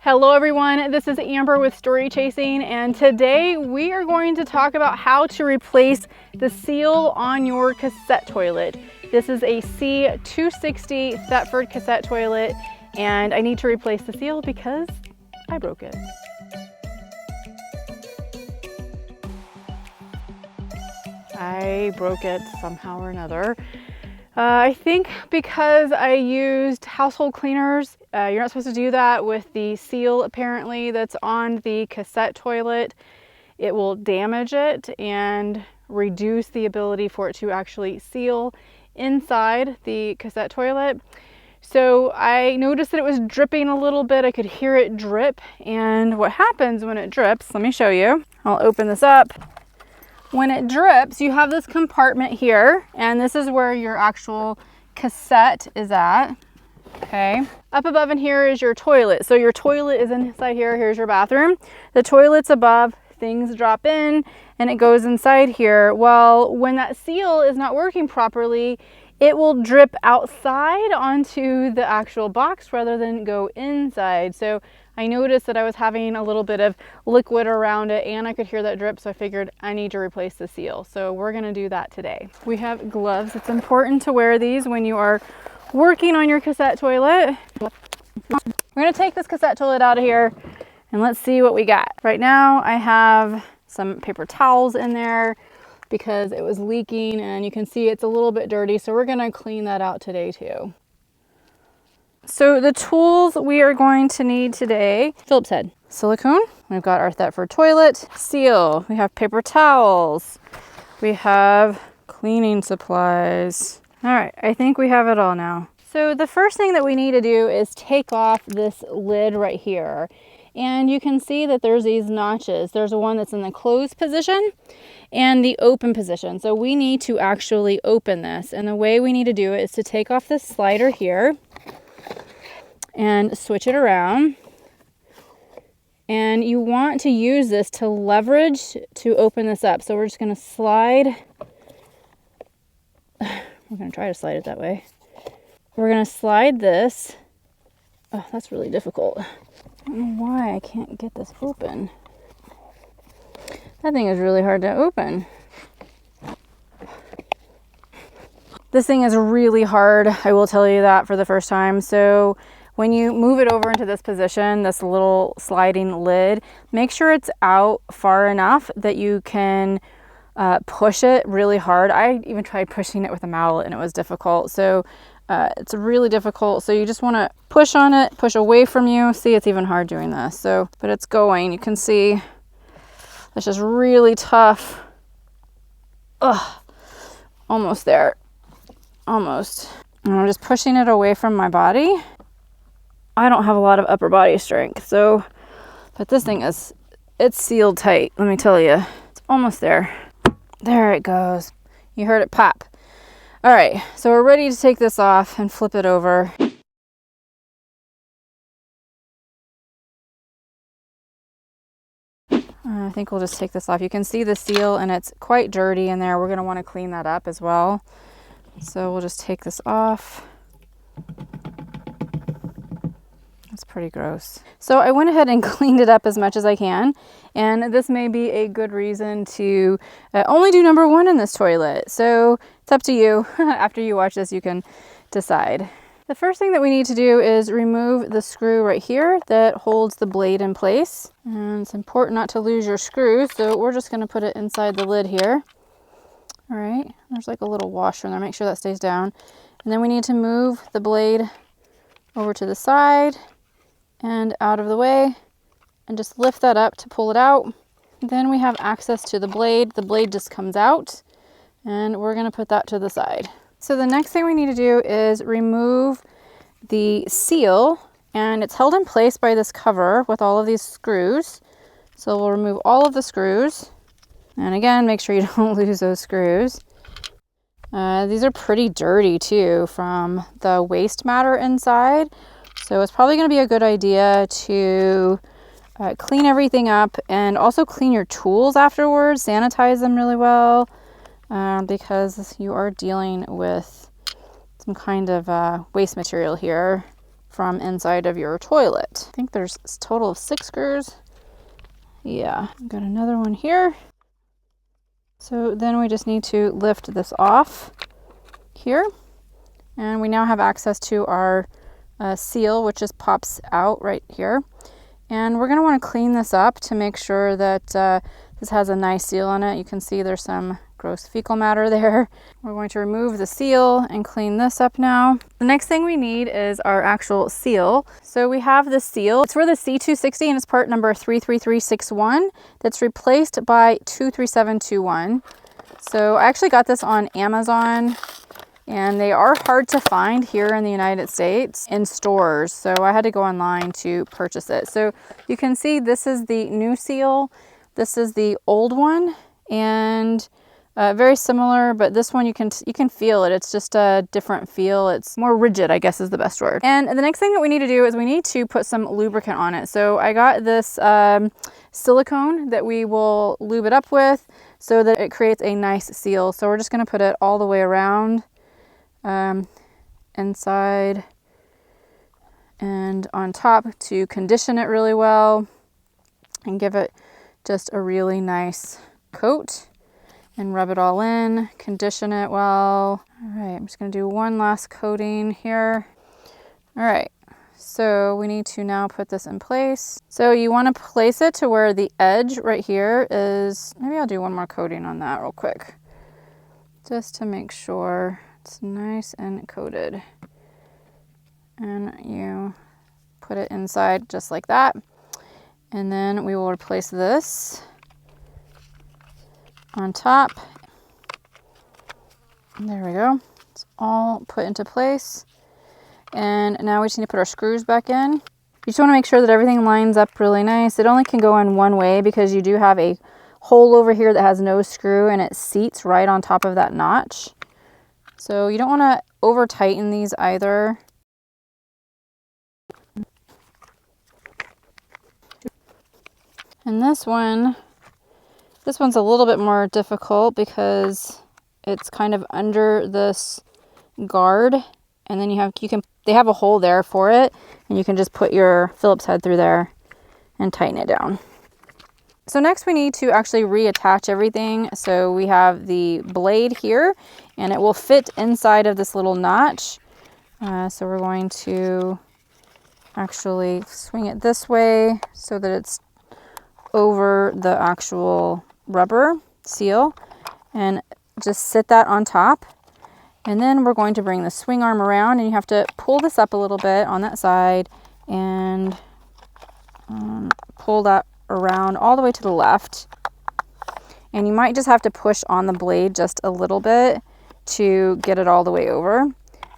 Hello everyone, this is Amber with Story Chasing, and today we are going to talk about how to replace the seal on your cassette toilet. This is a C260 Thetford cassette toilet, and I need to replace the seal because I broke it. I broke it somehow or another. I think because I used household cleaners. You're not supposed to do that with the seal apparently that's on the cassette toilet. It will damage it and reduce the ability for it to actually seal inside the cassette toilet. So I noticed that it was dripping a little bit. I could hear it drip, and what happens when it drips, let me show you. I'll open this up. When it drips, you have this compartment here, and this is where your actual cassette is at. Okay. Up above in here is your toilet. So your toilet is inside here. Here's your bathroom. The toilet's above, things drop in, and it goes inside here. Well, when that seal is not working properly, it will drip outside onto the actual box rather than go inside. So I noticed that I was having a little bit of liquid around it, and I could hear that drip, so I figured I need to replace the seal. So we're gonna do that today. We have gloves. It's important to wear these when you are working on your cassette toilet. We're gonna take this cassette toilet out of here and let's see what we got. Right now I have some paper towels in there because it was leaking, and you can see it's a little bit dirty, so we're gonna clean that out today too. So the tools we are going to need today: Phillips head, silicone, we've got our Thetford toilet, seal, we have paper towels, we have cleaning supplies. All right, I think we have it all now. So the first thing that we need to do is take off this lid right here. And you can see that there's these notches. There's one that's in the closed position and the open position. So we need to actually open this. And the way we need to do it is to take off this slider here and switch it around. And you want to use this to leverage to open this up. So we're just gonna slide. We're gonna try to slide it that way. We're gonna slide this. Oh, that's really difficult. I don't know why I can't get this open. That thing is really hard to open. This thing is really hard, I will tell you that for the first time. So when you move it over into this position, this little sliding lid, make sure it's out far enough that you can push it really hard. I even tried pushing it with a mallet and it was difficult. So it's really difficult. So you just want to push on it, push away from you. See, it's even hard doing this. So, but it's going. You can see it's just really tough. Ugh, almost there. Almost. And I'm just pushing it away from my body. I don't have a lot of upper body strength, so, but this thing is, it's sealed tight, let me tell you. It's almost there. There it goes. You heard it pop. All right, so we're ready to take this off and flip it over. I think we'll just take this off. You can see the seal, and it's quite dirty in there. We're gonna wanna clean that up as well. So we'll just take this off. It's pretty gross. So I went ahead and cleaned it up as much as I can, and this may be a good reason to only do number one in this toilet. So it's up to you. After you watch this, you can decide. The first thing that we need to do is remove the screw right here that holds the blade in place. And it's important not to lose your screw, so we're just gonna put it inside the lid here. All right, there's like a little washer in there. Make sure that stays down. And then we need to move the blade over to the side and out of the way, and just lift that up to pull it out. Then we have access to the blade. The blade just comes out, and we're gonna put that to the side. So the next thing we need to do is remove the seal, and it's held in place by this cover with all of these screws. So we'll remove all of the screws. And again, make sure you don't lose those screws. These are pretty dirty too from the waste matter inside. So it's probably going to be a good idea to clean everything up, and also clean your tools afterwards, sanitize them really well, because you are dealing with some kind of waste material here from inside of your toilet. I think there's a total of 6 screws. Yeah, got another one here. So then we just need to lift this off here. And we now have access to our seal, which just pops out right here. And we're going to want to clean this up to make sure that this has a nice seal on it. You can see there's some gross fecal matter there. We're going to remove the seal and clean this up now. The next thing we need is our actual seal. So we have the seal. It's for the C260 and it's part number 33361 that's replaced by 23721. So I actually got this on Amazon and they are hard to find here in the United States in stores. So I had to go online to purchase it. So you can see this is the new seal. This is the old one, and very similar, but this one you can feel it. It's just a different feel. It's more rigid, I guess is the best word. And the next thing that we need to do is we need to put some lubricant on it. So I got this silicone that we will lube it up with so that it creates a nice seal. So we're just going to put it all the way around, inside and on top to condition it really well and give it just a really nice coat. And rub it all in, condition it well. All right, I'm just gonna do one last coating here. All right, so we need to now put this in place. So you wanna place it to where the edge right here is, maybe I'll do one more coating on that real quick, just to make sure it's nice and coated. And you put it inside just like that. And then we will replace this on top. There we go. It's all put into place. And now we just need to put our screws back in. You just want to make sure that everything lines up really nice. It only can go in one way because you do have a hole over here that has no screw and it seats right on top of that notch. So you don't want to over tighten these either. And this one's a little bit more difficult because it's kind of under this guard, and then they have a hole there for it, and you can just put your Phillips head through there and tighten it down. So next we need to actually reattach everything. So we have the blade here, and it will fit inside of this little notch. So we're going to actually swing it this way so that it's over the actual rubber seal and just sit that on top. And then we're going to bring the swing arm around, and you have to pull this up a little bit on that side and pull that around all the way to the left. And you might just have to push on the blade just a little bit to get it all the way over.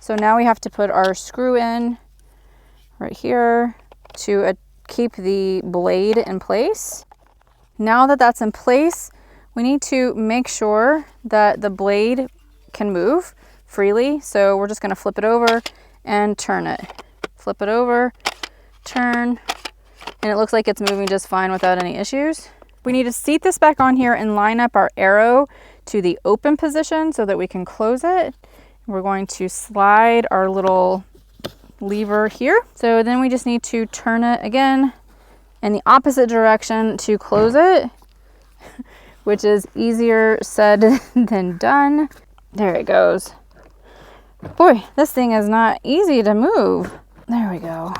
So now we have to put our screw in right here to keep the blade in place. Now that that's in place, we need to make sure that the blade can move freely. So we're just going to flip it over and turn it. Flip it over, turn, and it looks like it's moving just fine without any issues. We need to seat this back on here and line up our arrow to the open position so that we can close it. We're going to slide our little lever here. So then we just need to turn it again in the opposite direction to close it, which is easier said than done. There it goes. Boy, this thing is not easy to move. There we go.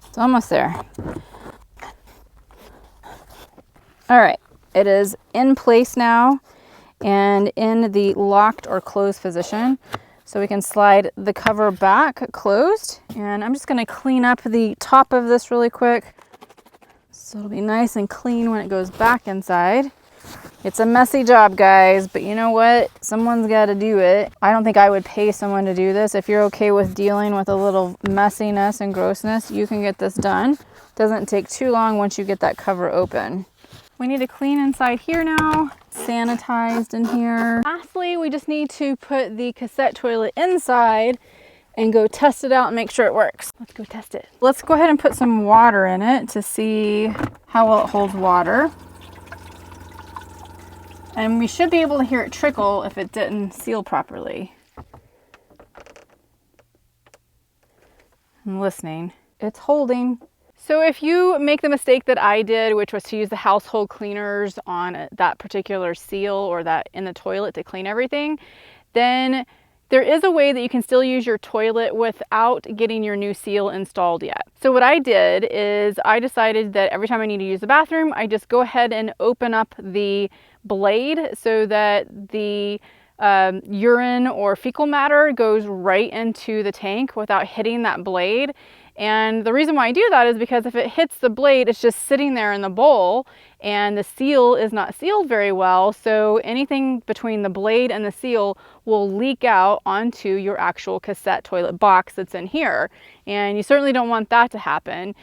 It's almost there. All right, it is in place now and in the locked or closed position. So we can slide the cover back closed, and I'm just going to clean up the top of this really quick so it'll be nice and clean when it goes back inside. It's a messy job, guys, but you know what? Someone's got to do it. I don't think I would pay someone to do this. If you're okay with dealing with a little messiness and grossness, you can get this done. It doesn't take too long once you get that cover open. We need to clean inside here now, sanitized in here. Lastly, we just need to put the cassette toilet inside and go test it out and make sure it works. Let's go test it. Let's go ahead and put some water in it to see how well it holds water. And we should be able to hear it trickle if it didn't seal properly. I'm listening. It's holding. So if you make the mistake that I did, which was to use the household cleaners on that particular seal or that in the toilet to clean everything, then there is a way that you can still use your toilet without getting your new seal installed yet. So what I did is I decided that every time I need to use the bathroom, I just go ahead and open up the blade so that the urine or fecal matter goes right into the tank without hitting that blade. And the reason why I do that is because if it hits the blade, it's just sitting there in the bowl and the seal is not sealed very well. So anything between the blade and the seal will leak out onto your actual cassette toilet box that's in here. And you certainly don't want that to happen.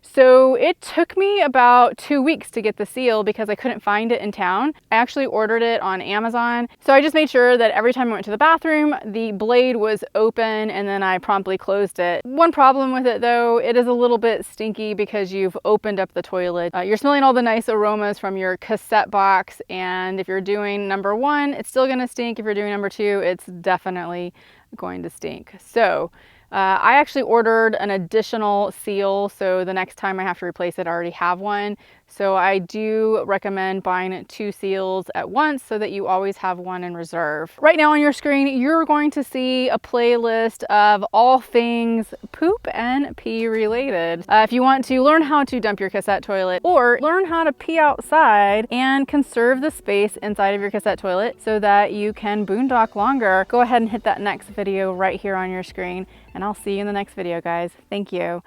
So it took me about 2 weeks to get the seal because I couldn't find it in town. I actually ordered it on Amazon. So I just made sure that every time I went to the bathroom, the blade was open and then I promptly closed it. One problem with it though, it is a little bit stinky because you've opened up the toilet. You're smelling all the nice aromas from your cassette box, and if you're doing number 1, it's still gonna stink. If you're doing number 2, it's definitely going to stink. So I actually ordered an additional seal, so the next time I have to replace it, I already have one. So I do recommend buying 2 seals at once so that you always have one in reserve. Right now on your screen, you're going to see a playlist of all things poop and pee related. If you want to learn how to dump your cassette toilet or learn how to pee outside and conserve the space inside of your cassette toilet so that you can boondock longer, go ahead and hit that next video right here on your screen, and I'll see you in the next video, guys. Thank you.